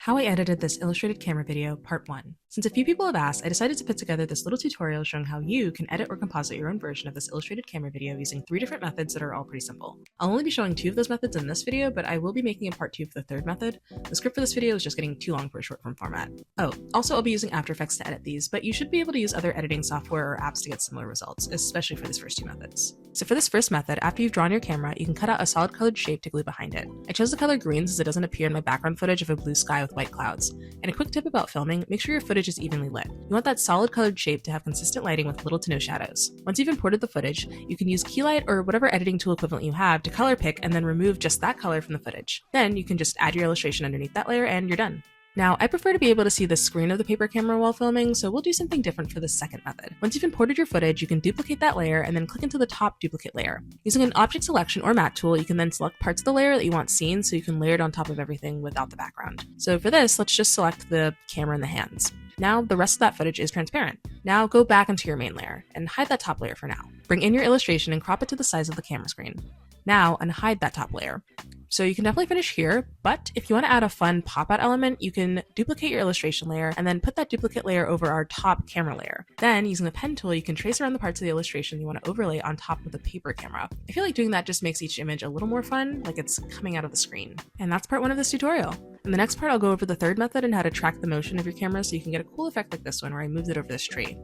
How I edited this illustrated camera video, part 1. Since a few people have asked, I decided to put together this little tutorial showing how you can edit or composite your own version of this illustrated camera video using 3 different methods that are all pretty simple. I'll only be showing 2 of those methods in this video, but I will be making a part 2 for the 3rd method. The script for this video is just getting too long for a short form format. Oh, also I'll be using After Effects to edit these, but you should be able to use other editing software or apps to get similar results, especially for these first 2 methods. So for this first method, after you've drawn your camera, you can cut out a solid colored shape to glue behind it. I chose the color green since it doesn't appear in my background footage of a blue sky with white clouds. And a quick tip about filming, make sure your footage is evenly lit. You want that solid colored shape to have consistent lighting with little to no shadows. Once you've imported the footage, you can use Keylight or whatever editing tool equivalent you have to color pick and then remove just that color from the footage. Then you can just add your illustration underneath that layer and you're done. Now, I prefer to be able to see the screen of the paper camera while filming, so we'll do something different for the second method. Once you've imported your footage, you can duplicate that layer and then click into the top duplicate layer. Using an object selection or matte tool, you can then select parts of the layer that you want seen so you can layer it on top of everything without the background. So for this, let's just select the camera and the hands. Now the rest of that footage is transparent. Now go back into your main layer and hide that top layer for now. Bring in your illustration and crop it to the size of the camera screen. Now unhide that top layer. So you can definitely finish here, but if you want to add a fun pop-out element, you can duplicate your illustration layer and then put that duplicate layer over our top camera layer. Then, using the pen tool, you can trace around the parts of the illustration you want to overlay on top of the paper camera. I feel like doing that just makes each image a little more fun, like it's coming out of the screen. And that's part 1 of this tutorial. In the next part, I'll go over the 3rd method and how to track the motion of your camera so you can get a cool effect like this one where I moved it over this tree.